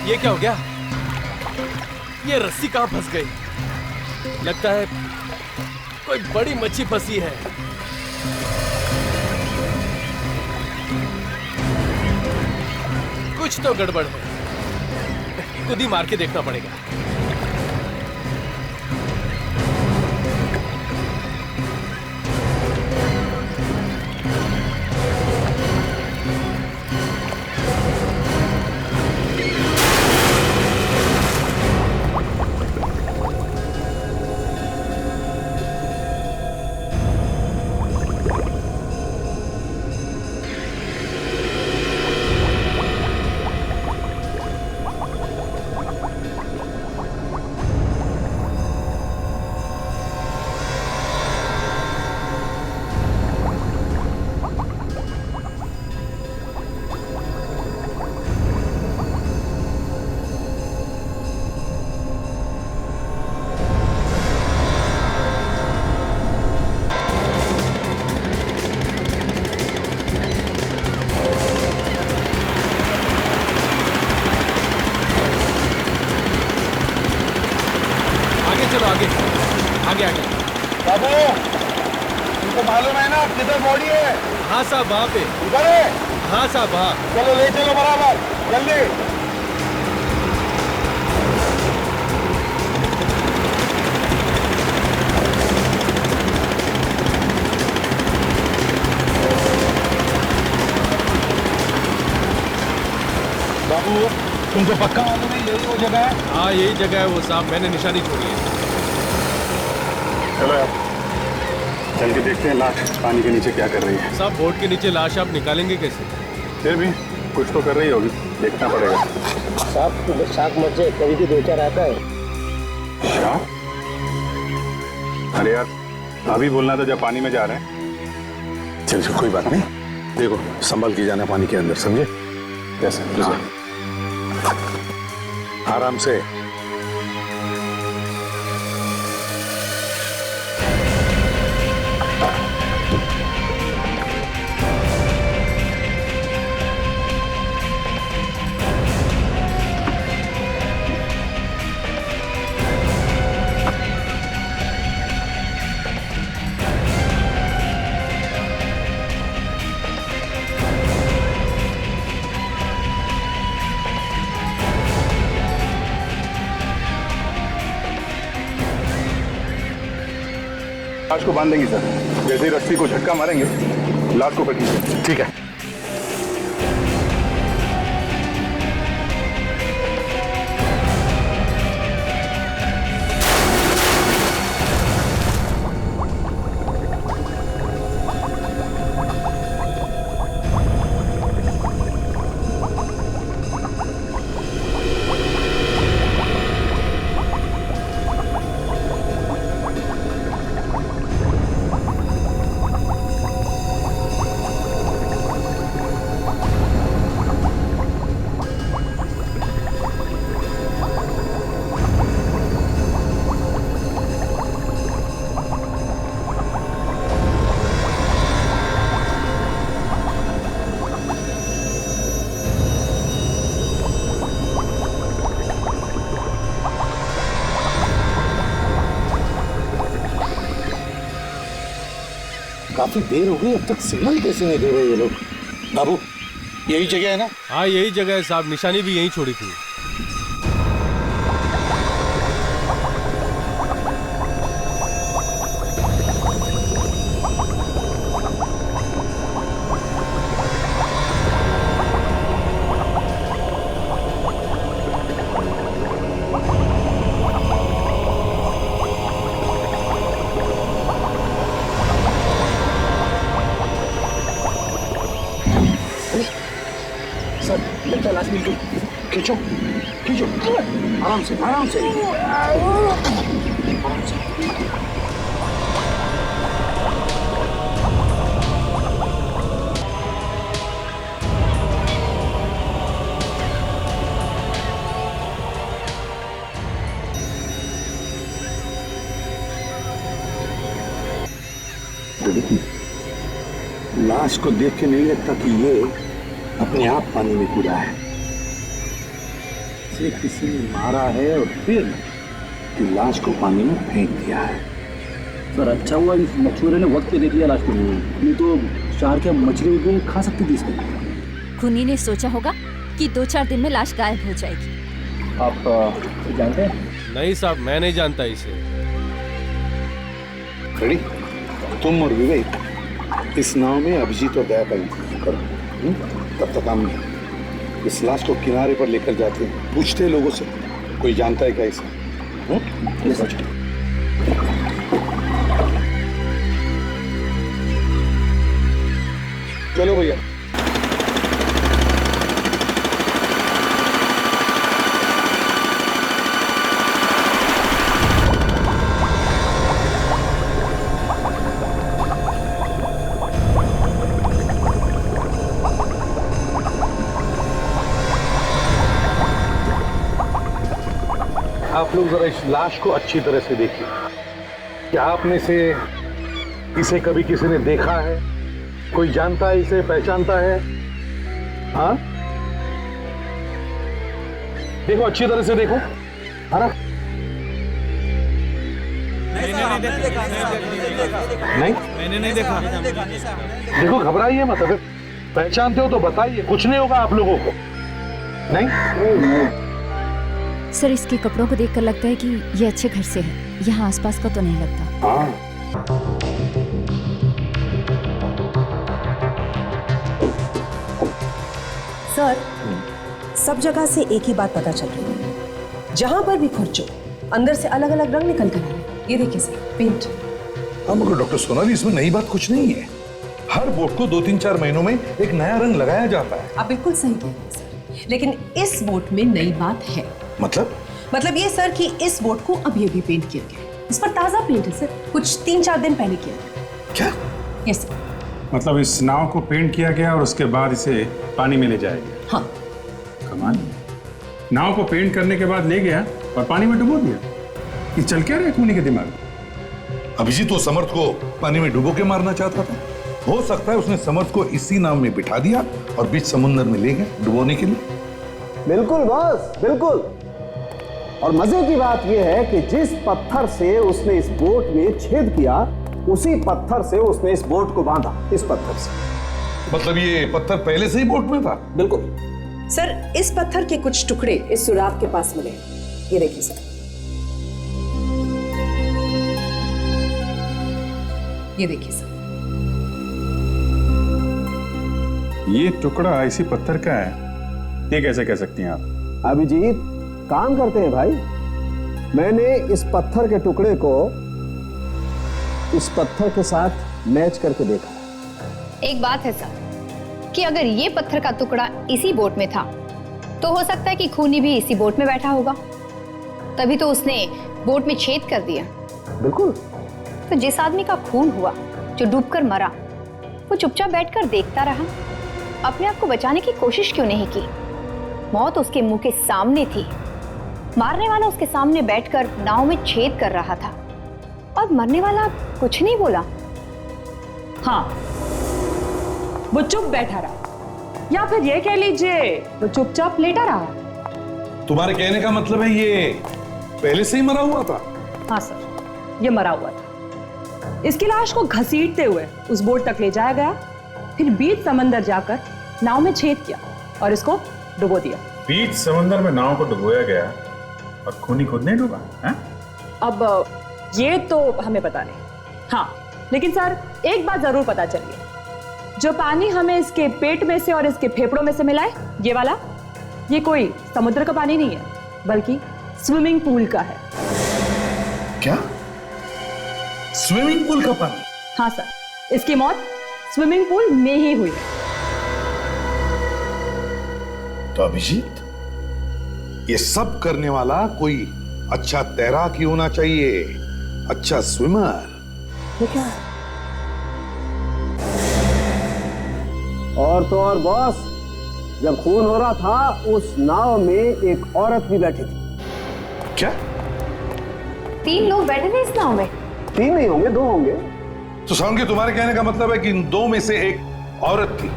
ये क्या हो गया? ये रस्सी कहाँ फंस गई? लगता है कोई बड़ी मच्छी फंसी है। कुछ तो गड़बड़ है, खुद ही मार के देखना पड़ेगा। आगे आगे। बाबू, तुमको मालूम है ना किधर बॉडी है? हाँ साहब, वहाँ पे। इधर है? हाँ साहब, वहाँ। चलो ले चलो बराबर, जल्दी। बाबू, तुमको पक्का मालूम है यही वो जगह है? हाँ यही जगह है वो साहब, मैंने निशानी छोड़ी है। चलो यार, चल के देखते हैं लाश पानी के नीचे क्या कर रही है। साहब बोट के नीचे लाश आप निकालेंगे कैसे? फिर भी कुछ तो कर रही होगी, देखना पड़ेगा। साहब शाक मत जाए, कभी भी दो चार आता है। शाक? अरे यार अभी बोलना था जब पानी में जा रहे हैं। चल कोई बात नहीं, देखो संभल के जाना पानी के अंदर, समझे? कैसे? हाँ। आराम से। लाश को बांध देंगे सर, जैसे ही रस्सी को झटका मारेंगे लाश को पकड़िए। ठीक है। काफी देर हो गई, अब तक सिग्नल कैसे नहीं दे रहे ये लोग? बाबू यही जगह है ना? हाँ यही जगह है साहब, निशानी भी यहीं छोड़ी थी। लगता लाश बिल्कुल। खींचो खींचो, आराम से आराम से आराम से। लाश को देख के नहीं लगता कि ये अपने आप पानी में कूदा है। से किसी ने मारा है और फिर कि लाश को पानी में फेंक दिया है। सर अच्छा हुआ इस मछुआरे ने वक्त पे देख लिया लाश को, नहीं तो शार के मछली भी खा सकती थी इसको। खूनी ने सोचा होगा कि 2-4 दिन में लाश गायब हो जाएगी। आप जानते हैं? नहीं साहब, मैं नहीं जानता इसे। खड़ी, तुम और विवेक इस नाव में अभिजीत और दया का इंतजार करो। तब तक हम इस लाश को किनारे पर लेकर जाते हैं, पूछते हैं लोगों से कोई जानता है क्या इसे। चलो भैया। आप लोग जरा इस लाश को अच्छी तरह से देखिए। क्या आपने इसे कभी किसी ने देखा है? कोई जानता है इसे, पहचानता है? हाँ, देखो अच्छी तरह से देखो, है ना? मैंने नहीं देखा। देखो घबराइए मत, अगर पहचानते हो तो बताइए, कुछ नहीं होगा आप लोगों को। नहीं सर इसके कपड़ों को देखकर लगता है कि ये अच्छे घर से है, यहाँ आसपास का तो नहीं लगता। हाँ, सर, सब जगह से एक ही बात पता चल रही है, जहां पर भी खोजो अंदर से अलग अलग रंग निकल कर आ रहे हैं। ये देखिए सर, पेंट। हाँ मगर डॉक्टर सोनाली, इसमें नई बात कुछ नहीं है। हर बोट को 2-3-4 महीनों में एक नया रंग लगाया जाता है। आप बिल्कुल सही कह रहे हैं सर, लेकिन इस बोट में नई बात है। मतलब ये सर कि इस बोट को अभी अभी पेंट किया गया है। इस पर ताजा पेंट है सर, कुछ 3-4 दिन पहले किया गया। क्या? Yes sir. मतलब इस नाव को पेंट किया गया और उसके बाद इसे पानी में ले जाया गया? हाँ। कमाल। नाव को पेंट करने के बाद ले गया और पानी में डुबो दिया। ये चल क्या रहा है खूनी के दिमाग में? अभिजीत तो समर्थ को पानी में डुबो के मारना चाहता था। हो सकता है उसने समर्थ को इसी नाव में बिठा दिया और बीच समुद्र में ले गया डुबोने के लिए। बिल्कुल बॉस, बिल्कुल। और मजे की बात यह है कि जिस पत्थर से उसने इस बोट में छेद किया, उसी पत्थर से उसने इस बोट को बांधा। इस पत्थर से। मतलब ये पत्थर पहले से ही बोट में था? बिल्कुल सर, इस पत्थर के कुछ टुकड़े इस सुराग के पास मिले। ये देखिए सर, ये देखिए सर। ये टुकड़ा इसी पत्थर का है, ये कैसे कह सकती हैं आप? अभिजीत काम करते हैं भाई। मैंने इस पत्थर के टुकड़े को इस पत्थर के साथ मैच करके देखा। एक बात है सर कि अगर ये पत्थर का टुकड़ा इसी बोट में था तो हो सकता है कि खूनी भी इसी बोट में बैठा होगा, तभी तो उसने बोट में छेद कर दिया। बिल्कुल। तो जिस आदमी का खून हुआ, जो डूबकर मरा, वो चुपचाप बैठकर देखता रहा, अपने आप को बचाने की कोशिश क्यों नहीं की? मौत उसके मुंह के सामने थी, मारने वाला उसके सामने बैठकर नाव में छेद कर रहा था और मरने वाला कुछ नहीं बोला। हाँ, वो चुप बैठा रहा, या फिर ये कह लीजिए वो चुपचाप लेटा रहा। तुम्हारे कहने का मतलब है ये पहले से ही मरा हुआ था? हाँ सर, ये मरा हुआ था। इसकी लाश को घसीटते हुए उस बोट तक ले जाया गया, फिर बीच समंदर जाकर नाव में छेद किया और इसको डुबो दिया। बीच समुद्र में नाव को डुबोया गया और खूनी खुद नहीं डूबा है? अब ये तो हमें पता नहीं। हाँ, लेकिन सर एक बात जरूर पता चली है, जो पानी हमें इसके पेट में से और इसके फेफड़ों में से मिला है, ये वाला, ये कोई समुद्र का पानी नहीं है, बल्कि स्विमिंग पूल का है। क्या? स्विमिंग पूल का पानी? हाँ सर, इसकी मौत स्विमिंग पूल में ही हुई है। तो अभिजीत, ये सब करने वाला कोई अच्छा तैराक ही होना चाहिए, अच्छा स्विमर। ये क्या है? और तो और बॉस, जब खून हो रहा था उस नाव में एक औरत भी बैठी थी। क्या? 3 लोग बैठे थे इस नाव में? 3 नहीं होंगे, 2 होंगे। तो साउंड के तुम्हारे कहने का मतलब है कि इन 2 में से एक औरत थी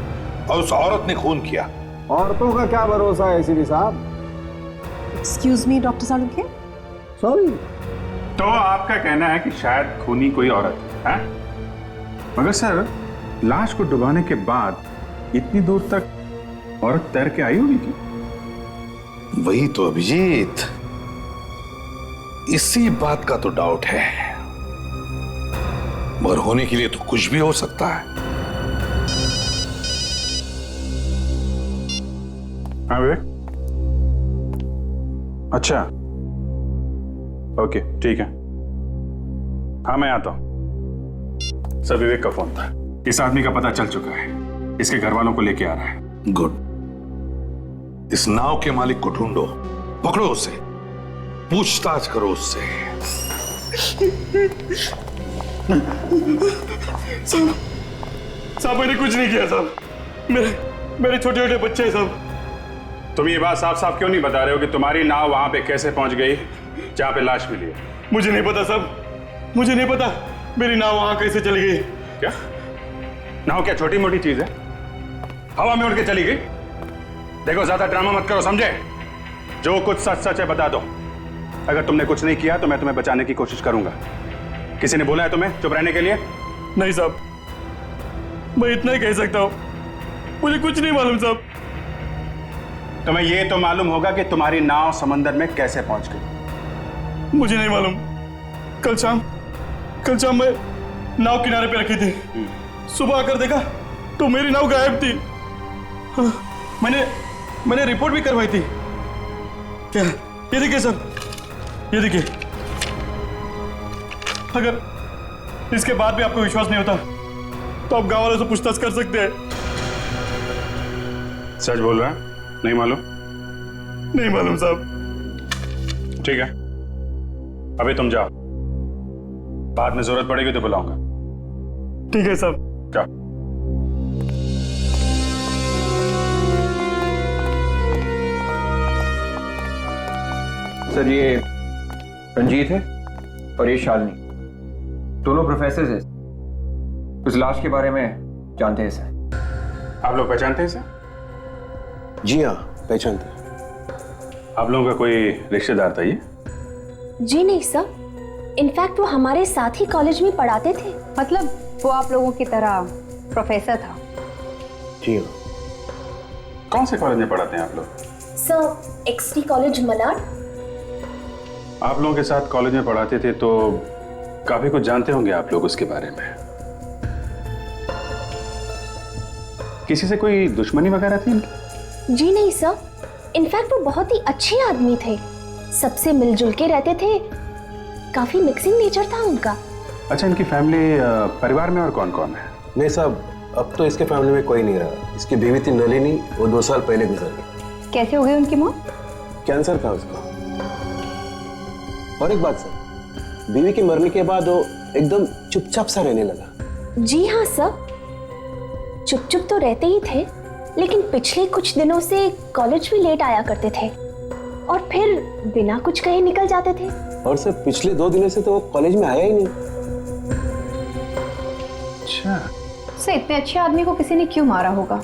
और उस औरत ने खून किया। औरतों का क्या भरोसा है एसीपी साहब? Excuse me doctor Salunkhe. Sorry. तो आपका कहना है कि शायद खूनी कोई औरत है? मगर सर, लाश को डुबाने के बाद इतनी दूर तक औरत तैर के आई होगी क्या? वही तो अभिजीत, इसी बात का तो डाउट है। मगर होने के लिए तो कुछ भी हो सकता है। हाँ विवेक, अच्छा ओके ठीक है, हाँ मैं आता हूं। सर विवेक का फोन था, इस आदमी का पता चल चुका है, इसके घर वालों को लेके आ रहा है। गुड। इस नाव के मालिक को ढूंढो, पकड़ो उसे, पूछताछ करो उससे। साहब मैंने कुछ नहीं किया साहब, मेरे छोटे छोटे बच्चे हैं साहब। तुम ये बात साफ साफ क्यों नहीं बता रहे हो कि तुम्हारी नाव वहां पे कैसे पहुंच गई जहां पे लाश मिली है? मुझे नहीं पता साहब, मुझे नहीं पता मेरी नाव वहां कैसे चली गई। क्या नाव क्या छोटी मोटी चीज है? हवा में उड़ के चली गई? देखो ज्यादा ड्रामा मत करो, समझे? जो कुछ सच सच है बता दो। अगर तुमने कुछ नहीं किया तो मैं तुम्हें बचाने की कोशिश करूंगा। किसी ने बोला है तुम्हें चुप रहने के लिए? नहीं साहब, मैं इतना ही कह सकता हूं, मुझे कुछ नहीं मालूम साहब। तुम्हें यह तो मालूम होगा कि तुम्हारी नाव समंदर में कैसे पहुंच गई? मुझे नहीं मालूम। कल शाम मैं नाव किनारे पे रखी थी, सुबह आकर देखा तो मेरी नाव गायब थी। हाँ, मैंने रिपोर्ट भी करवाई थी। क्या ये देखिए सर, ये देखिए। अगर इसके बाद भी आपको विश्वास नहीं होता तो आप गांव वालों से पूछताछ कर सकते हैं। सच बोल रहा है? नहीं मालूम? नहीं मालूम साहब। ठीक है, अभी तुम जाओ, बाद में जरूरत पड़ेगी तो बुलाऊंगा। ठीक है साहब। क्या? सर ये रंजीत है और ये शालिनी, दोनों प्रोफेसर हैं। उस लाश के बारे में जानते हैं सर। आप लोग पहचानते हैं सर? जी हाँ, पहचानते हैं। आप लोगों का कोई रिश्तेदार था ये? जी नहीं सर, इनफैक्ट वो हमारे साथ ही कॉलेज में पढ़ाते थे। मतलब वो आप लोगों की तरह प्रोफेसर था? जी हाँ। कौन से कॉलेज में पढ़ाते हैं आप लोग? सर एक्सटी कॉलेज मलाड। आप लोगों के साथ कॉलेज में पढ़ाते थे तो काफी कुछ जानते होंगे आप लोग उसके बारे में। किसी से कोई दुश्मनी वगैरह थी इनकी? जी नहीं सर, इनफैक्ट वो बहुत ही अच्छे आदमी थे, सबसे मिलजुल के रहते थे, काफी मिक्सिंग नेचर था उनका। अच्छा, इनकी फैमिली परिवार में और कौन कौन है? नहीं साहब, अब तो इसके फैमिली में कोई नहीं रहा। इसकी बीवी थी नलिनी, वो 2 साल पहले गुजर गई। कैसे हो गई उनकी मौत? कैंसर था उसको। और एक बात सर, बीवी के मरने के बाद वो एकदम चुपचाप सा रहने लगा। जी हाँ सर, चुप चुप तो रहते ही थे, लेकिन पिछले कुछ दिनों से कॉलेज भी लेट आया करते थे और फिर बिना कुछ कहे निकल जाते थे। और सर पिछले 2 दिनों से तो वो कॉलेज में आया ही नहीं। अच्छा। सर इतने अच्छे आदमी को किसी ने क्यों मारा होगा?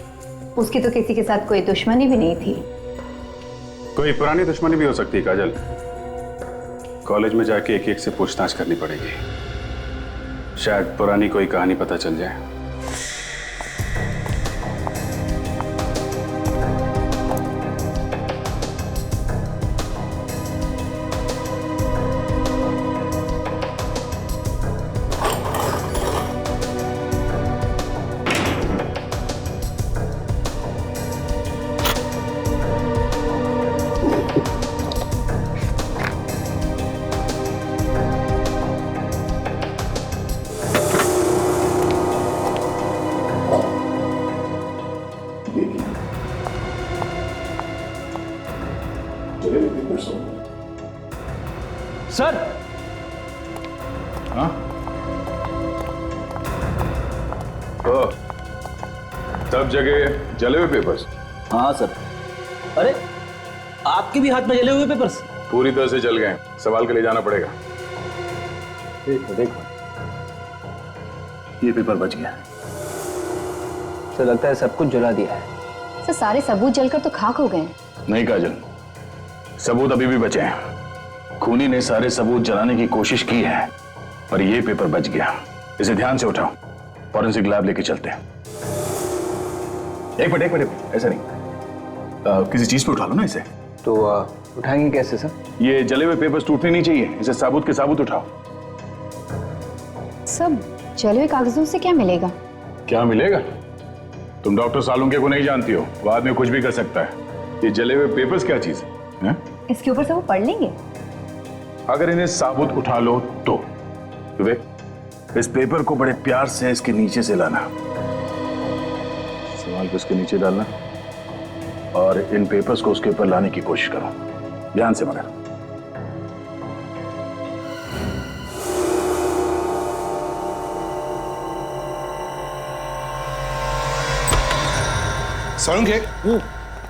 उसकी तो किसी के साथ कोई दुश्मनी भी नहीं थी। कोई पुरानी दुश्मनी भी हो सकती है काजल। कॉलेज में जाके एक एक से पूछताछ करनी पड़ेगी, शायद पुरानी कोई कहानी पता चल जाए। सर। हाँ? ओ, सब जगह जले हुए पेपर्स? हाँ सर। अरे आपके भी हाथ में जले हुए पेपर्स? पूरी तरह से जल गए, सवाल के ले जाना पड़ेगा। देखो देखो, ये पेपर बच गया। तो लगता है सब कुछ जला दिया है। सर सारे सबूत जलकर तो खाक हो गए हैं। नहीं काजल, सबूत अभी भी बचे हैं। खूनी ने सारे सबूत जलाने की कोशिश की है, पर यह पेपर बच गया। इसे ध्यान से उठाओ, फॉरेंसिक लैब लेके चलते हैं। एक मिनट, ऐसा नहीं, किसी चीज पे उठा लो ना इसे। तो उठाएंगे कैसे सर? ये जले हुए पेपर्स टूटने नहीं चाहिए, इसे साबुत के साबुत उठाओ। सब जले हुए कागजों से क्या मिलेगा? क्या मिलेगा? तुम डॉक्टर सालुंके को नहीं जानती हो, वो आदमी कुछ भी कर सकता है। ये जले हुए पेपर्स क्या चीज है? इसके ऊपर से वो पढ़ लेंगे। अगर इन्हें साबुत उठा लो तो विवेक, इस पेपर को बड़े प्यार से इसके नीचे से लाना, संभाल को इसके नीचे डालना, और इन पेपर्स को उसके ऊपर लाने की कोशिश करो, ध्यान से मगर। सालुंके,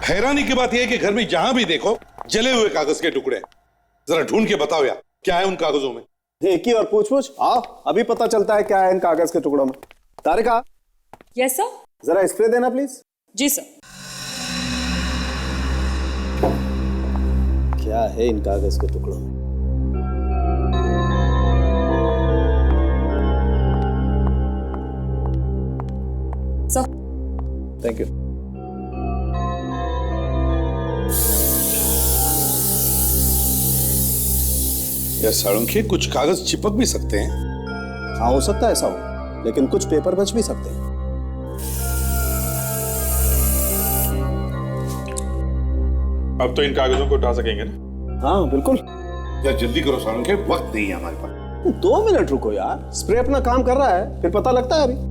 हैरानी की बात यह है कि घर में जहां भी देखो जले हुए कागज के टुकड़े। जरा ढूंढ के बताओ यार, क्या है उन कागजों में? एक ही और पूछ आओ, अभी पता चलता है क्या है इन कागज के टुकड़ों में। तारिका। Yes sir. जरा स्प्रे देना प्लीज। जी सर। क्या है इन कागज के टुकड़ों में? सर। Thank you. यार सालुंके, कुछ कागज चिपक भी सकते हैं। हाँ, हो सकता है ऐसा हो, लेकिन कुछ पेपर बच भी सकते हैं। अब तो इन कागजों को उठा सकेंगे ना? हाँ बिल्कुल। यार जल्दी करो सालुंके, वक्त नहीं है हमारे पास। 2 मिनट रुको यार, स्प्रे अपना काम कर रहा है, फिर पता लगता है अभी।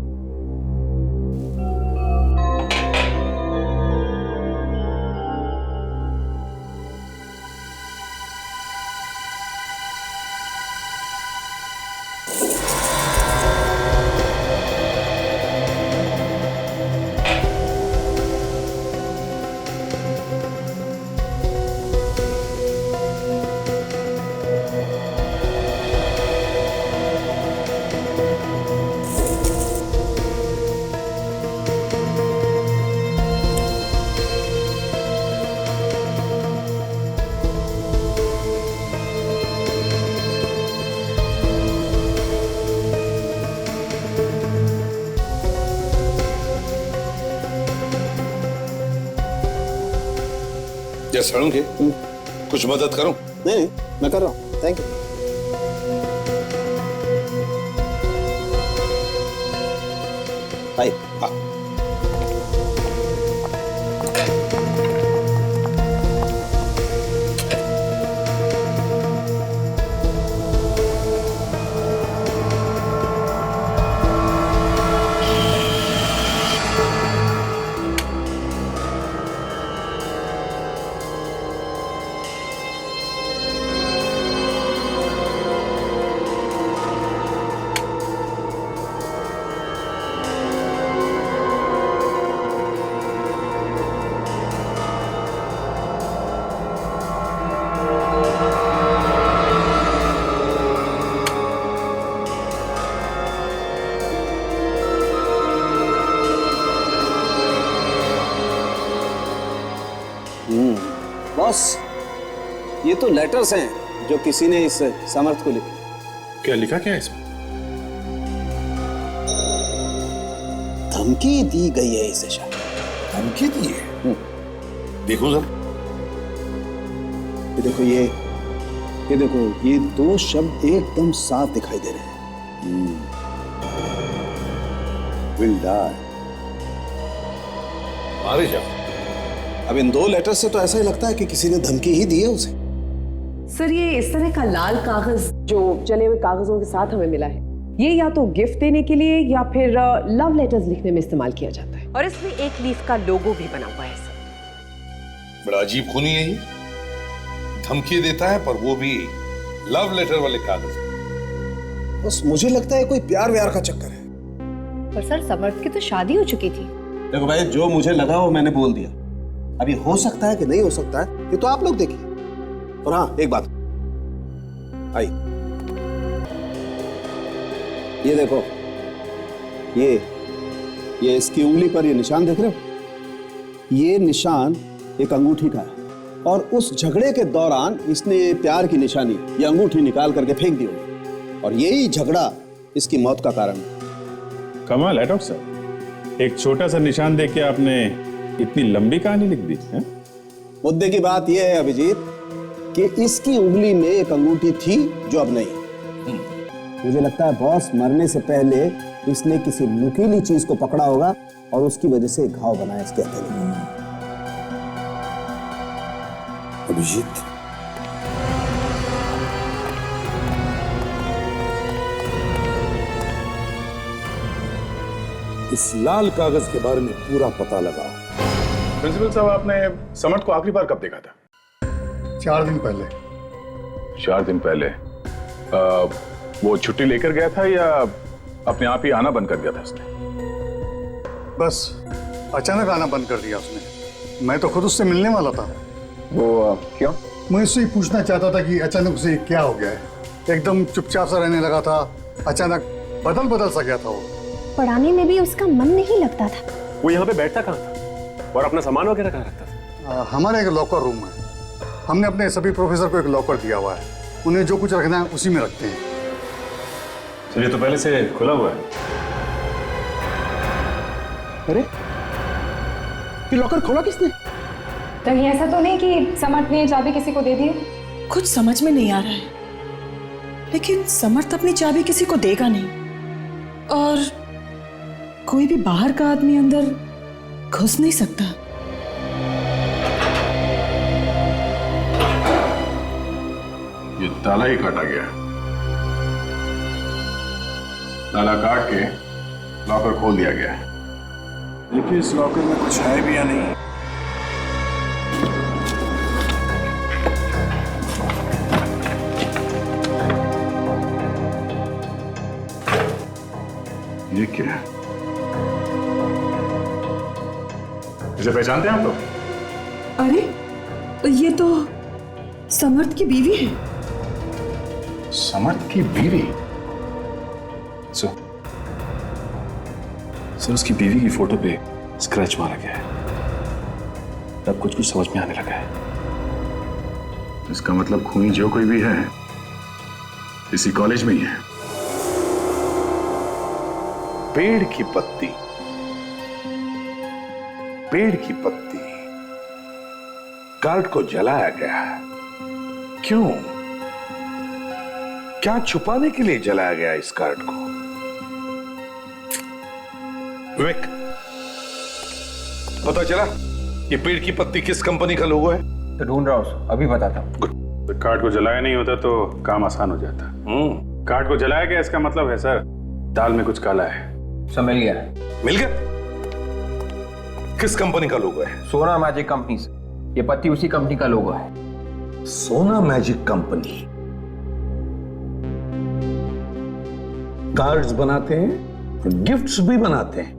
सालुंके, कुछ मदद करूं? नहीं, मैं कर रहा हूं। Thank you. भाई। हाँ। बॉस, ये तो लेटर्स हैं जो किसी ने इस समर्थ को लिखे। क्या लिखा क्या है इसमें? धमकी दी गई है इसे शायद। धमकी दी है? देखो सर। ये देखो, ये देखो, ये 2 शब्द एकदम साफ दिखाई दे रहे हैं। Will die. मारे जाओ। अब इन 2 लेटर से तो ऐसा ही लगता है कि किसी ने धमकी ही दी है उसे। सर, ये इस तरह का लाल कागज जो जले हुए कागजों के साथ हमें मिला है, ये या तो गिफ्ट देने के लिए या फिर लव लेटर्स लिखने में इस्तेमाल किया जाता है। और इसमें एक लीफ का लोगो भी बना हुआ है सर। बड़ा अजीब खूनी है ये। धमकी देता है, पर वो भी लव लेटर वाले कागज। बस मुझे लगता है कोई प्यार व्यार का चक्कर है। पर सर, समर्थ की तो शादी हो चुकी थी। देखो भाई, जो मुझे लगा वो मैंने बोल दिया। अभी हो सकता है कि नहीं हो सकता है, ये तो आप लोग देखिए। और हाँ, एक बात, आई, ये देखो, ये इसकी उंगली पर ये निशान देख रहे हो? ये निशान एक अंगूठी का है। और उस झगड़े के दौरान इसने ये प्यार की निशानी, ये अंगूठी निकाल करके फेंक दी होगी और यही झगड़ा इसकी मौत का कारण है। कमाल है डॉक्टर साहब, एक छोटा सा निशान देख के आपने इतनी लंबी कहानी लिख दी है? मुद्दे की बात यह है अभिजीत कि इसकी उंगली में एक अंगूठी थी जो अब नहीं। मुझे लगता है बॉस मरने से पहले इसने किसी नुकीली चीज को पकड़ा होगा और उसकी वजह से घाव बनाया इसके हथेली में। अभिजीत, इस लाल कागज के बारे में पूरा पता लगाओ। प्रिंसिपल साहब, आपने समर्थ को आखिरी बार कब देखा था? 4 दिन पहले। 4 दिन पहले? वो छुट्टी लेकर गया था या अपने आप ही आना बंद कर दिया था उसने? बस अचानक आना बंद कर दिया उसने। मैं तो खुद उससे मिलने वाला था। वो क्यों? मैं उससे पूछना चाहता था कि अचानक उसे क्या हो गया है। एकदम चुपचाप सा रहने लगा था, अचानक बदल सा गया था वो। पढ़ाने में भी उसका मन नहीं लगता था। वो यहाँ पे बैठता कहाँ था और अपना सामान वगैरह कहाँ रखता था? हमारा एक लॉकर रूम है, हमने अपने सभी प्रोफेसर को एक लॉकर दिया हुआ है। उन्हें जो कुछ रखना है उसी में रखते हैं। तो ये तो पहले से खुला हुआ है। अरे ये लॉकर खोला किसने? कहीं ऐसा तो नहीं कि समर्थ ने चाबी किसी को दे दी? कुछ समझ में नहीं आ रहा है, लेकिन समर्थ अपनी चाबी किसी को देगा नहीं और कोई भी बाहर का आदमी अंदर घुस नहीं सकता। ये ताला ही काटा गया। ताला काट के लॉकर खोल दिया गया है। देखिए इस लॉकर में कुछ है भी या नहीं। ये क्या है? इसे पहचानते हैं आप लोग? अरे ये तो समर्थ की बीवी है। समर्थ की बीवी? सर उसकी बीवी की फोटो पे स्क्रैच मारा गया है। तब कुछ समझ में आने लगा है। इसका मतलब खूनी जो कोई भी है इसी कॉलेज में ही है। पेड़ की पत्ती, पेड़ की पत्ती, कार्ड को जलाया गया। क्यों? क्या छुपाने के लिए जलाया गया इस कार्ड को? विवेक, पता चला ये पेड़ की पत्ती किस कंपनी का लोगो है? तो ढूंढ रहा हूं, अभी बताता हूं। तो कार्ड को जलाया नहीं होता तो काम आसान हो जाता। कार्ड को जलाया गया, इसका मतलब है सर दाल में कुछ काला है। सब मिल गया। मिल गया? किस कंपनी का लोगो है? सोना मैजिक कंपनी से। ये पत्ती उसी कंपनी का लोगो है। सोना मैजिक कंपनी कार्ड्स बनाते हैं और गिफ्ट्स भी बनाते हैं।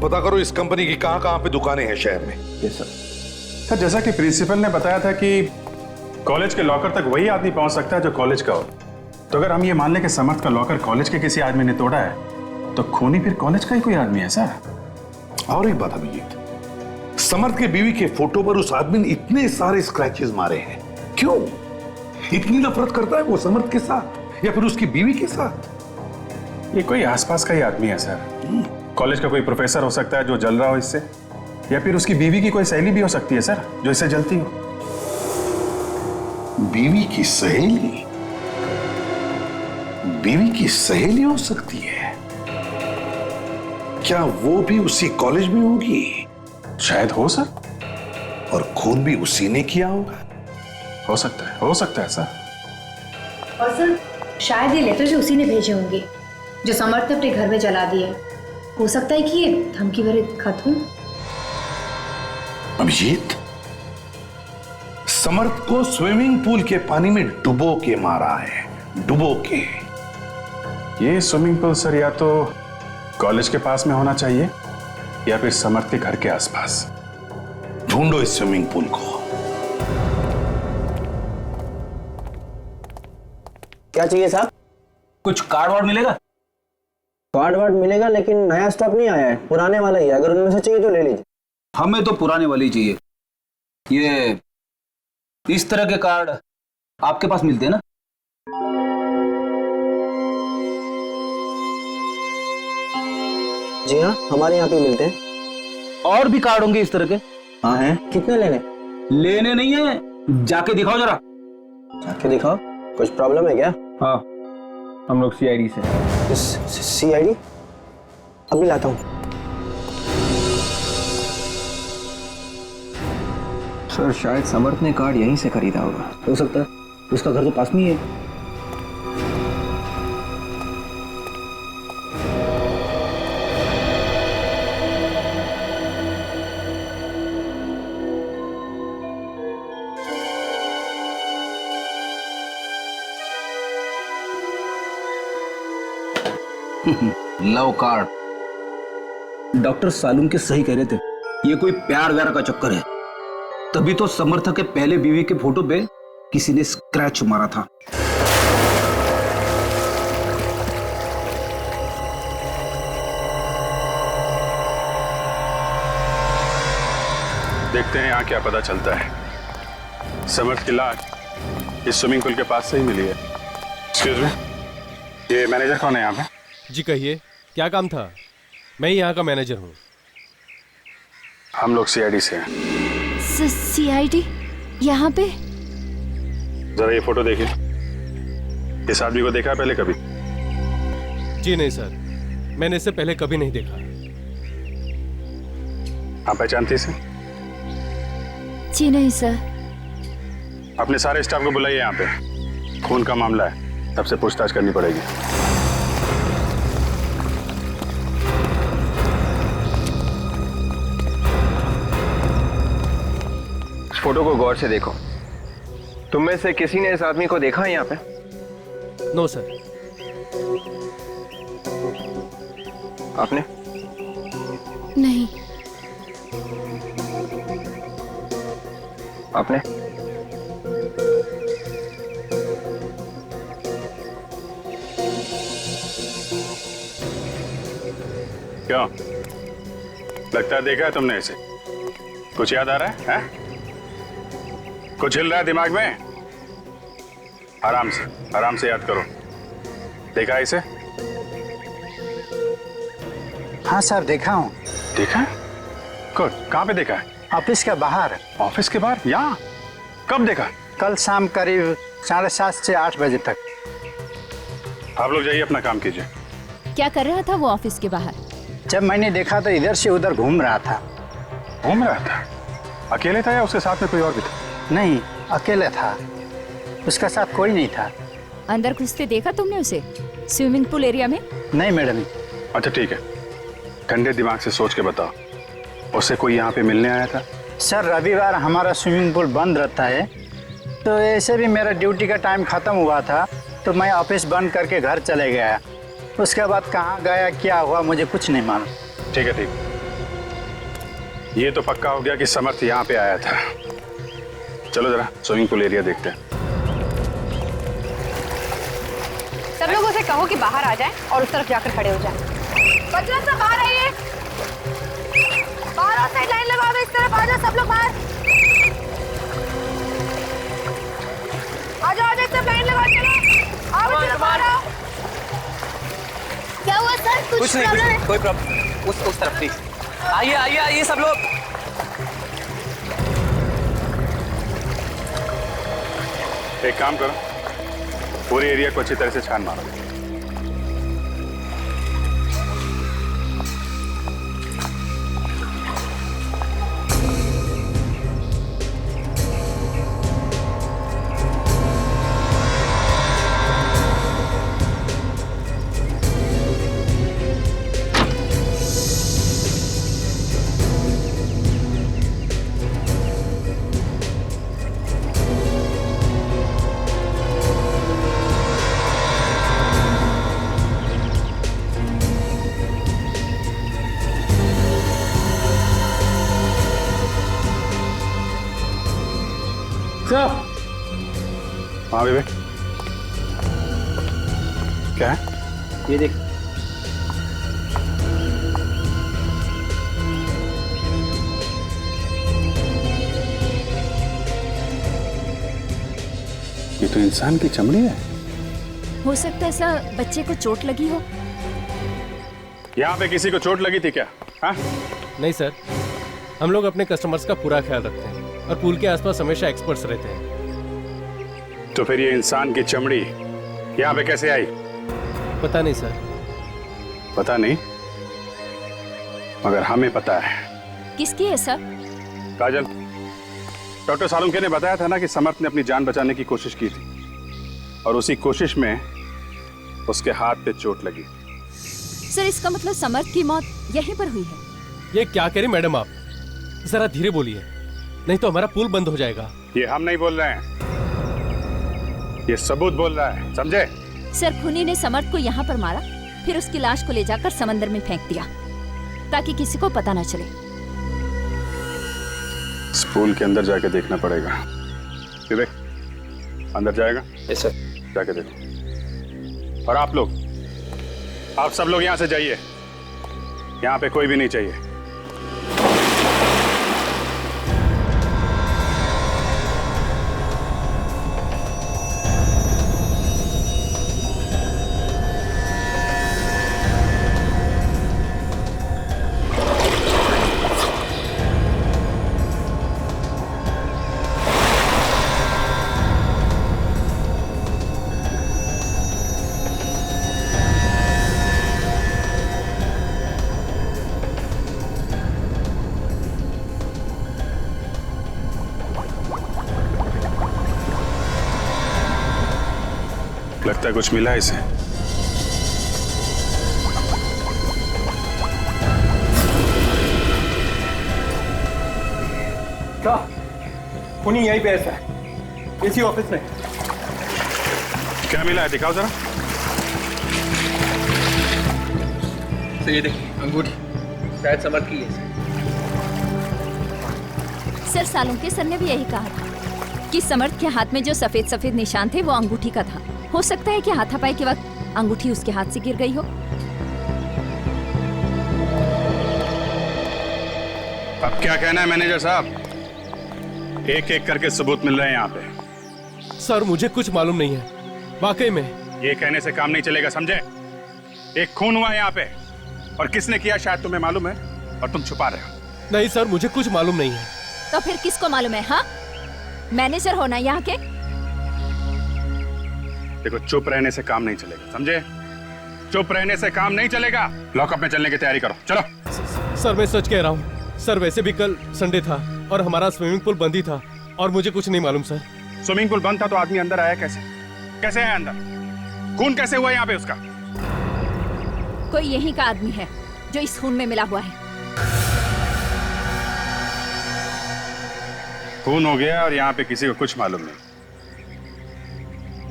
पता करो इस कंपनी की कहां पे दुकानें हैं शहर में। Yes sir. सर जैसा कि प्रिंसिपल ने बताया था कि कॉलेज के लॉकर तक वही आदमी पहुंच सकता है जो कॉलेज का हो, तो अगर हम ये मान लें कि समर्थ का लॉकर कॉलेज के किसी आदमी ने तोड़ा है तो खूनी फिर कॉलेज का ही कोई आदमी है सर। और एक बात अभिजीत, समर्थ के बीवी के फोटो पर उस आदमी ने इतने सारे स्क्रैचेस मारे हैं, क्यों? इतनी नफरत करता है वो समर्थ के साथ या फिर उसकी बीवी के साथ? ये कोई आसपास का ही आदमी है सर। कॉलेज का कोई प्रोफेसर हो सकता है जो जल रहा हो इससे, या फिर उसकी बीवी की कोई सहेली भी हो सकती है सर जो इससे जलती हो। बीवी की सहेली? बीवी की सहेली हो सकती है? क्या वो भी उसी कॉलेज में होगी? शायद हो सर। और खून भी उसी ने किया होगा? हो सकता है सर। और सर शायद ये लेटर जो उसी ने भेजे होंगे जो समर्थ ने अपने घर में जला दिए। हो सकता है कि ये धमकी भरे खत हो। अभिजीत, समर्थ को स्विमिंग पूल के पानी में डुबो के मारा है, डुबो के। ये स्विमिंग पूल सर या तो कॉलेज के पास में होना चाहिए या फिर समर्थ के घर के आसपास। ढूंढो इस स्विमिंग पूल को। क्या चाहिए साहब? कुछ कार्ड वार्ड मिलेगा? कार्ड वार्ड मिलेगा लेकिन नया स्टॉक नहीं आया है, पुराने वाला ही है। अगर उनमें से चाहिए तो ले लीजिए। हमें तो पुराने वाली चाहिए। ये इस तरह के कार्ड आपके पास मिलते हैं ना? जी हाँ, हमारे यहाँ पे मिलते हैं। और भी कार्ड होंगे इस तरह के? हाँ हैं। कितने लेने? लेने नहीं है, जाके दिखाओ जरा। जाके दिखाओ? कुछ प्रॉब्लम है क्या? हाँ, हम लोग सीआईडी से। सीआईडी? अभी लाता हूँ। सर शायद समर्थ ने कार्ड यहीं से खरीदा होगा। हो सकता है, उसका घर तो पास में ही है। Love card. डॉक्टर सालूम के सही कह रहे थे, ये कोई प्यार व्यार का चक्कर है। तभी तो समर्थ के पहले बीवी के फोटो पे किसी ने स्क्रैच मारा था। देखते हैं यहाँ क्या पता चलता है। समर्थ की लाश इस स्विमिंग पूल के पास से ही मिली है। एक्सक्यूज मी, ये मैनेजर कौन है यहाँ पे? जी कहिए, क्या काम था? मैं ही यहाँ का मैनेजर हूँ। हम लोग सीआईडी से हैं। सीआईडी? यहाँ पे? जरा ये फोटो देखिए। इस आदमी को देखा है पहले कभी? जी नहीं सर, मैंने इसे पहले कभी नहीं देखा। आप पहचानती इसे? जी नहीं सर। अपने सारे स्टाफ को बुलाइए यहाँ पे। खून का मामला है, सबसे पूछताछ करनी पड़ेगी। फोटो को गौर से देखो। तुम में से किसी ने इस आदमी को देखा है यहाँ पे? No sir. आपने? नहीं। आपने? क्यों? लगता है देखा है तुमने इसे। कुछ याद आ रहा है? कुछ हिल रहा है दिमाग में? आराम से याद करो। देखा है इसे? हाँ सर, देखा हूँ। देखा है? गुड। कहाँ पे देखा है? ऑफिस के बाहर। ऑफिस के बाहर? यहाँ? कब देखा? कल शाम करीब 7:30 से 8 बजे तक। आप लोग जाइए, अपना काम कीजिए। क्या कर रहा था वो ऑफिस के बाहर? जब मैंने देखा तो इधर से उधर घूम रहा था। घूम रहा था? अकेले था या उसके साथ में कोई और भी था? नहीं, अकेले था। उसका साथ कोई नहीं था। अंदर घुसते देखा तुमने उसे स्विमिंग पूल एरिया में? नहीं मैडम। अच्छा ठीक है, ठंडे दिमाग से सोच के बताओ, उससे कोई यहाँ पे मिलने आया था? सर रविवार हमारा स्विमिंग पूल बंद रहता है, तो ऐसे भी मेरा ड्यूटी का टाइम खत्म हुआ था, तो मैं ऑफिस बंद करके घर चले गया। उसके बाद कहाँ गया क्या हुआ मुझे कुछ नहीं मालूम। ठीक है, ठीक। ये तो पक्का हो गया कि समर्थ यहाँ पे आया था। चलो जरा स्विमिंग पूल एरिया देखते हैं। सब लोग उसे कहो कि बाहर आ जाए और उस तरफ जाकर खड़े हो जाए। बच्चों सब बाहर आइए, बाहर साइड लाइन लगा दो, इस तरफ आ जाओ सब लोग बाहर। आ जाओ सब लाइन लगा, चलो आओ बच्चों बाहर आओ। क्या हुआ सर? कुछ प्रॉब्लम है? कोई प्रॉब्लम? उस तरफ प्लीज। आइए सब लोग। एक काम करो, पूरे एरिया को अच्छी तरह से छान मारो। हाँ विवेक, क्या है? ये देख। तो इंसान की चमड़ी है। हो सकता है सर बच्चे को चोट लगी हो। यहाँ पे किसी को चोट लगी थी क्या? हाँ? नहीं सर, हम लोग अपने कस्टमर्स का पूरा ख्याल रखते हैं और पूल के आसपास हमेशा एक्सपर्ट्स रहते हैं। तो फिर ये इंसान की चमड़ी यहाँ पे कैसे आई? पता नहीं सर। पता नहीं, मगर हमें पता है। किसकी है सर? काजल, डॉक्टर सालुंके ने बताया था ना कि समर्थ ने अपनी जान बचाने की कोशिश की थी और उसी कोशिश में उसके हाथ पे चोट लगी। सर इसका मतलब समर्थ की मौत यहीं पर हुई है? ये क्या कह रही मैडम आप? जरा धीरे बोलिए, नहीं तो हमारा पुल बंद हो जाएगा। ये हम नहीं बोल रहे हैं, ये सबूत बोल रहा है, समझे? सर खूनी ने समर्थ को यहाँ पर मारा, फिर उसकी लाश को ले जाकर समंदर में फेंक दिया ताकि किसी को पता न चले। इस पुल के अंदर जाके देखना पड़ेगा। विवेक, अंदर जाएगा? Yes sir. जाके देखो। और आप लोग, आप सब लोग यहाँ से जाइए, यहाँ पे कोई भी नहीं चाहिए। लगता है कुछ मिला इसे। क्या? खूनी यहीं पे ऐसा है, इसी ऑफिस में। क्या मिला है, दिखाओ जरा। सर ये देखिए, अंगूठी शायद समर्थ की है। सर सालुंके सर ने भी यही कहा था कि समर्थ के हाथ में जो सफेद सफेद निशान थे वो अंगूठी का था। हो सकता है कि हाथापाई के वक्त अंगूठी उसके हाथ से गिर गई हो। अब क्या कहना है मैनेजर साहब? एक एक करके सबूत मिल रहे हैं यहाँ पे। सर मुझे कुछ मालूम नहीं है, वाकई में। ये कहने से काम नहीं चलेगा, समझे? एक खून हुआ है यहाँ पे और किसने किया शायद तुम्हें मालूम है और तुम छुपा रहे हो। नहीं सर, मुझे कुछ मालूम नहीं है। तो फिर किसको मालूम है? हाँ, मैनेजर होना यहाँ के। देखो, चुप रहने से काम नहीं चलेगा, समझे? चुप रहने से काम नहीं चलेगा। लॉकअप में चलने की तैयारी करो, चलो। सर मैं सच कह रहा हूँ सर, वैसे भी कल संडे था और हमारा स्विमिंग पूल बंद ही था और मुझे कुछ नहीं मालूम सर। स्विमिंग पूल बंद था तो आदमी अंदर आया कैसे? कैसे आया अंदर? खून कैसे हुआ यहाँ पे उसका? कोई यहीं का आदमी है जो इस खून में मिला हुआ है। खून हो गया और यहाँ पे किसी को कुछ मालूम नहीं।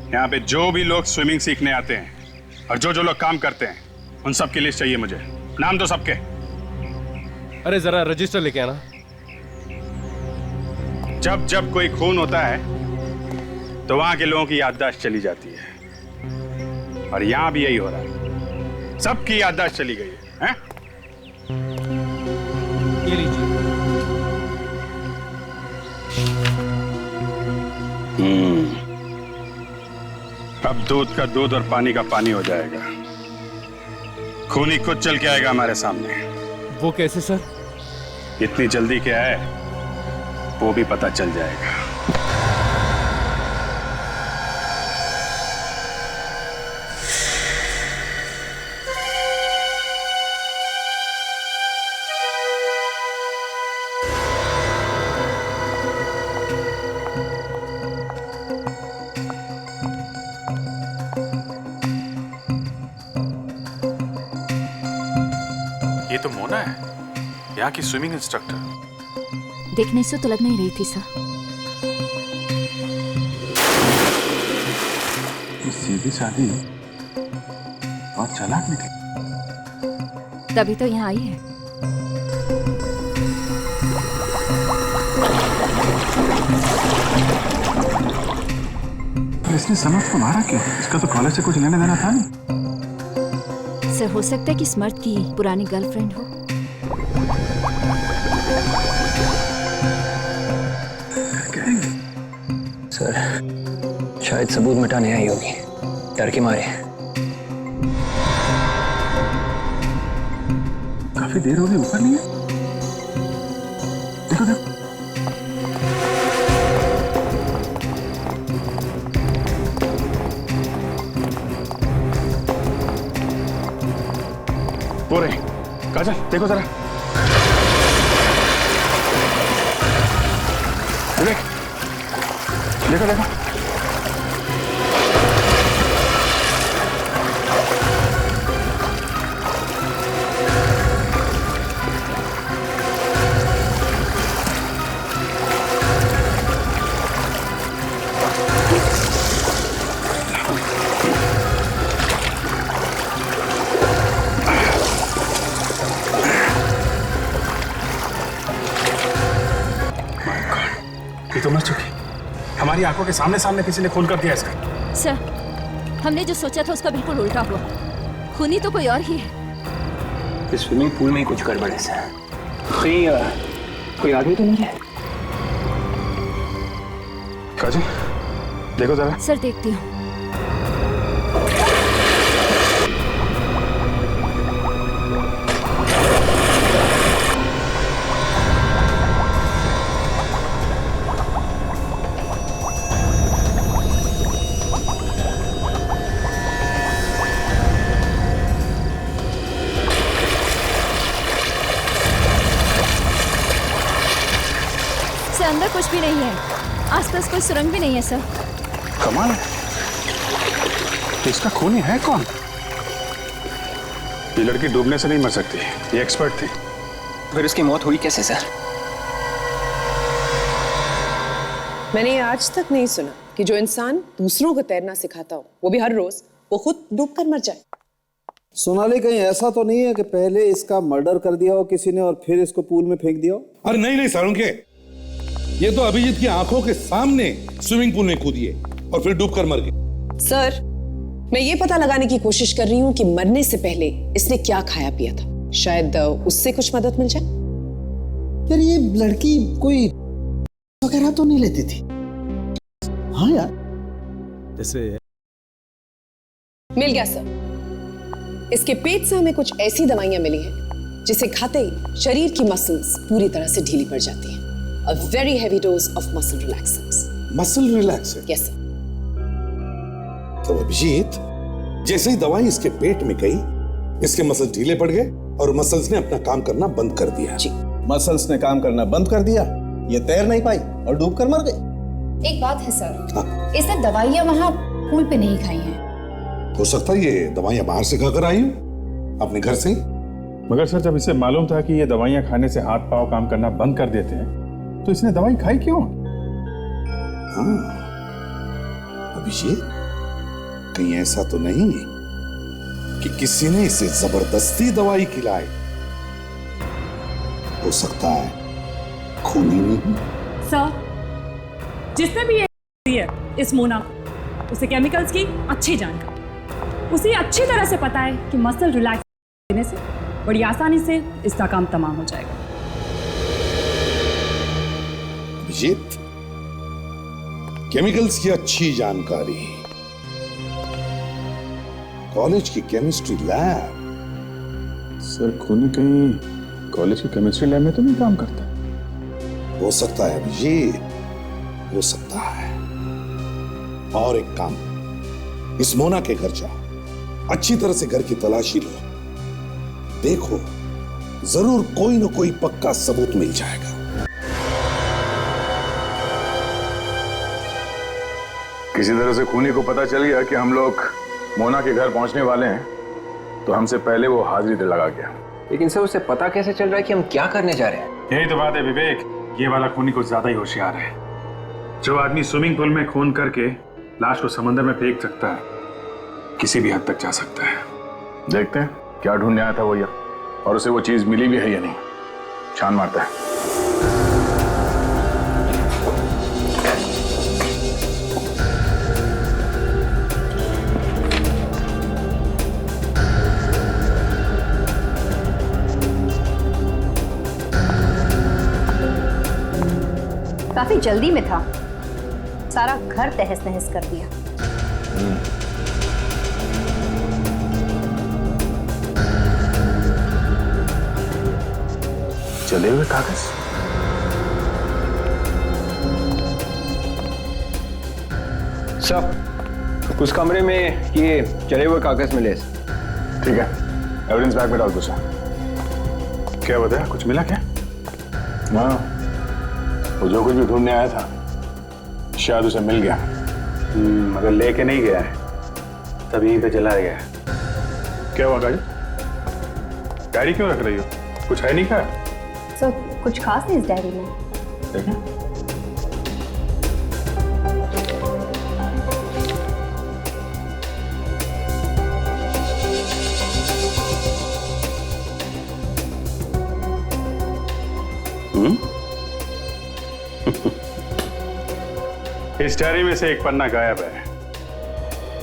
यहाँ पे जो भी लोग स्विमिंग सीखने आते हैं और जो जो लोग काम करते हैं, उन सब की लिस्ट चाहिए मुझे। नाम दो सबके। अरे जरा रजिस्टर लेके आना। जब जब कोई खून होता है तो वहां के लोगों की याददाश्त चली जाती है और यहां भी यही हो रहा है, सबकी याददाश्त चली गई है, हैं? ये लीजिए। अब दूध का दूध और पानी का पानी हो जाएगा। खूनी खुद चल के आएगा हमारे सामने। वो कैसे सर? इतनी जल्दी क्या है, वो भी पता चल जाएगा। ये तो मोना है, यहाँ की स्विमिंग इंस्ट्रक्टर। देखने से तो लग नहीं रही थी सर। सीधी सादी और चालाक निकली। तभी तो यहाँ आई है। तो इसने समर्थ को मारा क्यों? इसका तो कॉलेज से कुछ लेने देना था नहीं। सर हो सकता है कि समर्थ की पुरानी गर्लफ्रेंड हो। सर शायद सबूत मिटाने आई होगी, डर के मारे। काफी देर हो गई, ऊपर नहीं है। देखो देखो, वो रहे। काजल देखो जरा, विवेक देखो देखो। ये तो मर चुकी, हमारी आंखों के सामने सामने किसी ने खून कर दिया इसका। सर, हमने जो सोचा था उसका बिल्कुल उल्टा हुआ। खूनी तो कोई और ही है। इस स्विमिंग पूल में ही कुछ गड़बड़ है सर। कहीं कोई आदमी तो नहीं है? काजल देखो जरा। सर देखती हूँ। अंदर कुछ भी नहीं है, आसपास कोई सुरंग भी नहीं है सर। कमाल है, इसका खूनी है कौन? ये लड़की डूबने से नहीं मर सकती, ये एक्सपर्ट थी। फिर उसकी मौत हुई कैसे सर? मैंने आज तक नहीं सुना कि जो इंसान दूसरों को तैरना सिखाता हो, वो भी हर रोज, वो खुद डूबकर मर जाए। सोनाली, कहीं ऐसा तो नहीं है कि पहले इसका मर्डर कर दिया हो किसी ने और फिर इसको पूल में फेंक दिया हो? अरे नहीं नहीं सारुंके, ये तो अभिजीत की आंखों के सामने स्विमिंग पूल में कूदी है और फिर डूबकर मर गई। सर, मैं ये पता लगाने की कोशिश कर रही हूँ कि मरने से पहले इसने क्या खाया पिया था। शायद उससे कुछ मदद मिल जाए। यार, ये लड़की कोई वगैरह तो नहीं लेती थी? हाँ यार, जैसे मिल गया सर। इसके पेट से हमें कुछ ऐसी दवाइयां मिली हैं जिसे खाते ही शरीर की मसल्स पूरी तरह से ढीली पड़ जाती हैं। A very heavy dose of muscle relaxants. Muscle relaxant? Yes, sir. तो अभिजीत, जैसे ही दवाई इसके पेट में गई, इसके मसल ढीले पड़ गए और मसल्स ने अपना काम करना बंद कर दिया। जी। मसल्स ने काम करना बंद कर दिया, ये तैर नहीं पाई और डूबकर मर गई। एक बात है सर, इसने दवाइयाँ वहाँ पूल पे नहीं खाई हैं। हो सकता है ये दवाइयां बाहर से खाकर आई हो, अपने घर से। मगर सर, जब इसे मालूम था कि ये दवाइयां खाने से हाथ पांव काम करना बंद कर देते हैं, तो इसने दवाई खाई क्यों? हाँ, अभिषेक, कहीं ऐसा तो नहीं कि किसी ने इसे जबरदस्ती दवाई खिलाई? हो सकता है खूनी नहीं। सर, जिसने भी ये है इस मोना को, उसे केमिकल्स की अच्छी जानकारी, उसे अच्छी तरह से पता है कि मसल रिलैक्स देने से बड़ी आसानी से इसका काम तमाम हो जाएगा। अभिजीत, केमिकल्स की अच्छी जानकारी, कॉलेज की केमिस्ट्री लैब। सर, खूनी कहीं कॉलेज की केमिस्ट्री लैब में तो नहीं काम करता? हो सकता है अभिजीत, हो सकता है। और एक काम, इस मोना के घर जाओ, अच्छी तरह से घर की तलाशी लो, देखो जरूर कोई ना कोई पक्का सबूत मिल जाएगा। किसी तरह से खूनी को पता चल गया कि हम लोग मोना के घर पहुंचने वाले हैं, तो हमसे पहले वो हाजिरी दे लगा गया। लेकिन सर, उसे पता कैसे चल रहा है कि हम क्या करने जा रहे हैं? यही तो बात है विवेक, ये वाला खूनी कुछ ज्यादा ही होशियार है। जो आदमी स्विमिंग पूल में खून करके लाश को समंदर में फेंक सकता है, किसी भी हद तक जा सकता है। देखते हैं क्या ढूंढने आया था वो, या और उसे वो चीज मिली भी है या नहीं। छान मारता है। काफी जल्दी में था। सारा घर तहस नहस कर दिया। जले हुए कागज? सर, उस कमरे में ये जले हुए कागज मिले। ठीक है, एविडेंस बैग में डाल दो सर। क्या बताया, कुछ मिला क्या? हाँ, वो जो कुछ भी ढूंढने आया था शायद उसे मिल गया। अगर लेके नहीं गया है तब यहीं पे जला गया है। क्या हुआ गाड़ी? डायरी क्यों रख रही हो? कुछ है नहीं क्या? सर, कुछ खास नहीं इस डायरी में। देखें। इस डायरी में से एक पन्ना गायब है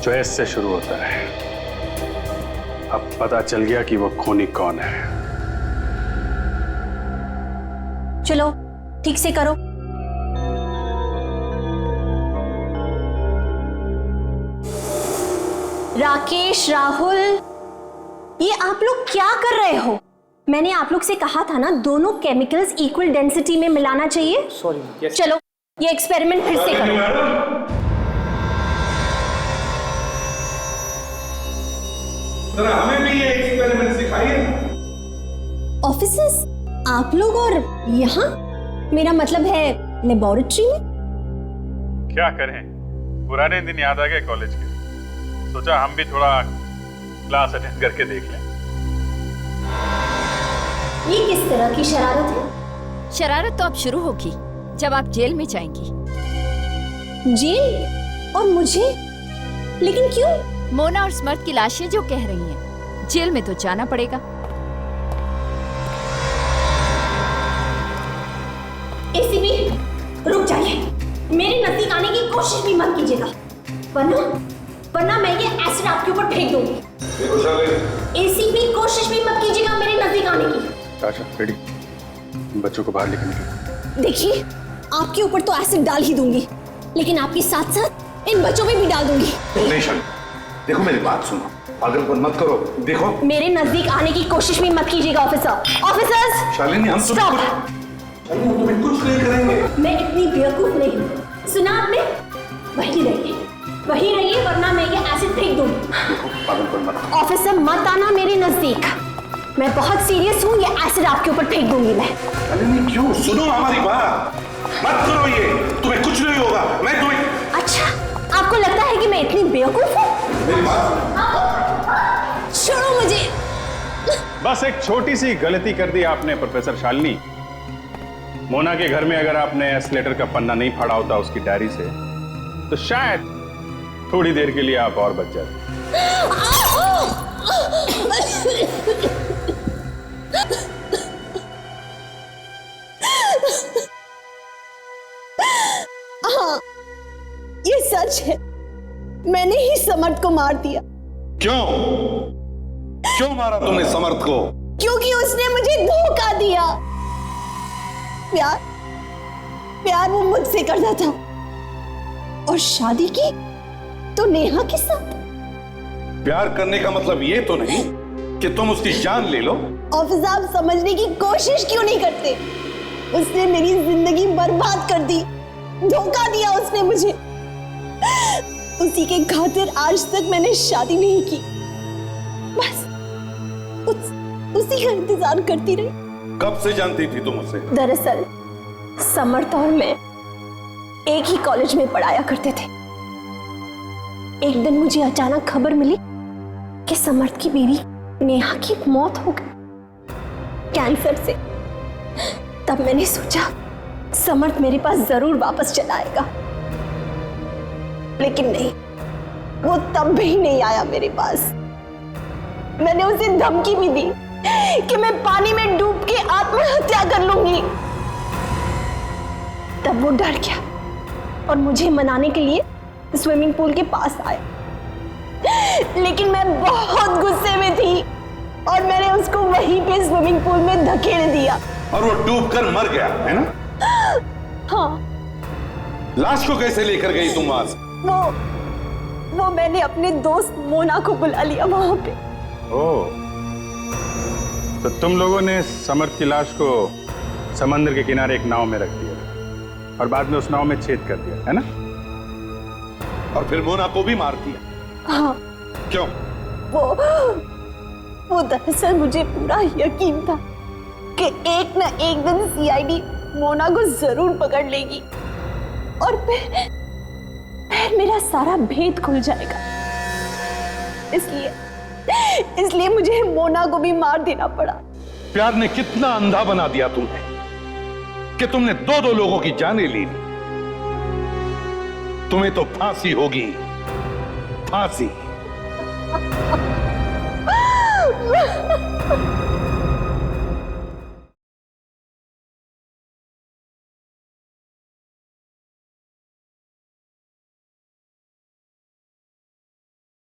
जो एस से शुरू होता है। अब पता चल गया कि वो खूनी कौन है। चलो ठीक से करो। राकेश, राहुल, ये आप लोग क्या कर रहे हो? मैंने आप लोग से कहा था ना, दोनों केमिकल्स इक्वल डेंसिटी में मिलाना चाहिए। सॉरी। चलो ये एक्सपेरिमेंट फिर से करो। जरा हमें भी ये एक्सपेरिमेंट सिखाइए। ऑफिसर्स, आप लोग और यहाँ, मेरा मतलब है लेबोरेटरी में। क्या करें, पुराने दिन याद आ गए कॉलेज के। सोचा हम भी थोड़ा क्लास अटेंड करके देख लें। ये किस तरह की शरारत है? शरारत तो अब शुरू होगी जब आप जेल में जाएंगी। जेल? और मुझे? लेकिन क्यों? मोना और स्मर्थ की लाशें जो कह रही हैं, जेल में तो जाना पड़ेगा। एसीपी, रुक जाइए। मेरे नजदीक आने की कोशिश भी मत कीजिएगा, वरना मैं ये एसिड आपके ऊपर फेंक दूंगी। एसीपी, कोशिश भी मत कीजिएगा मेरे नजदीक आने की। ताशा, रेडी? बच्चों को बाहर लेके निकलो। देखिए, आपके ऊपर तो एसिड डाल ही दूंगी, लेकिन आपके साथ साथ इन बच्चों पे भी डाल दूंगी। नहीं शालिनी, देखो मेरी बात सुनो, पागलपन मत करो। देखो, मेरे नजदीक आने की कोशिश भी मत कीजिएगा ऑफिसर। ऑफिसर्स, शालिनी, हम स्टॉप। तुम्हें कुछ नहीं करेंगे। मैं इतनी बेवकूफ नहीं हूँ। सुना आपने? वही रहिए, वरना मैं ये एसिड फेंक दूंगी। देखो, पागलपन मत। ऑफिसर, मत आना मेरे नजदीक। मैं बहुत सीरियस हूँ, ये एसिड आपके ऊपर फेंक दूंगी मैं। शालिनी, क्यों? सुनो हमारी बात, मत करो ये, तुम्हें कुछ नहीं होगा। मैं तुम्हें। अच्छा, आपको लगता है कि मैं इतनी बेवकूफ हूँ? छोड़ो मुझे। बस एक छोटी सी गलती कर दी आपने प्रोफेसर शालिनी। मोना के घर में अगर आपने एस्केलेटर का पन्ना नहीं फाड़ा होता उसकी डायरी से, तो शायद थोड़ी देर के लिए आप और बच जाते। हाँ, ये सच है, मैंने ही समर्थ को मार दिया। क्यों मारा तुमने समर्थ को? क्योंकि उसने मुझे धोखा दिया। प्यार वो मुझसे करता था, और शादी की तो नेहा के साथ। प्यार करने का मतलब ये तो नहीं कि तुम उसकी जान ले लो। ऑफिसर, आप समझने की कोशिश क्यों नहीं करते? उसने मेरी जिंदगी बर्बाद कर दी, धोखा दिया उसने मुझे। उसी के खातिर आज तक मैंने शादी नहीं की, बस उसी का इंतजार करती रही। कब से जानती थी तुम उसे? दरअसल समर्थ और मैं एक ही कॉलेज में पढ़ाया करते थे। एक दिन मुझे अचानक खबर मिली कि समर्थ की बीवी नेहा की मौत हो गई, कैंसर से। तब मैंने सोचा समर्थ मेरे पास जरूर वापस चला आएगा, लेकिन नहीं, वो तब भी नहीं आया मेरे पास। मैंने उसे धमकी भी दी कि मैं पानी में डूब के आत्महत्या कर लूंगी। तब वो डर गया और मुझे मनाने के लिए स्विमिंग पूल के पास आया, लेकिन मैं बहुत गुस्से में थी और मैंने उसको वहीं पे स्विमिंग पूल में धकेल दिया। और वो डूबकर मर गया, है ना? हाँ, लाश को कैसे लेकर गई तुम वहां से? वो मैंने अपने दोस्त मोना को बुला लिया वहां पे। ओह, तो तुम लोगों ने समर्थ की लाश को समंदर के किनारे एक नाव में रख दिया और बाद में उस नाव में छेद कर दिया, है ना? और फिर मोना को भी मार दिया? हाँ। क्यों? वो दरअसल मुझे पूरा यकीन था कि एक ना एक दिन सीआईडी मोना को जरूर पकड़ लेगी और फिर मेरा सारा भेद खुल जाएगा। इसलिए मुझे मोना को भी मार देना पड़ा। प्यार ने कितना अंधा बना दिया तुम्हें कि तुमने दो लोगों की जानें ली। तुम्हें तो फांसी होगी, फांसी।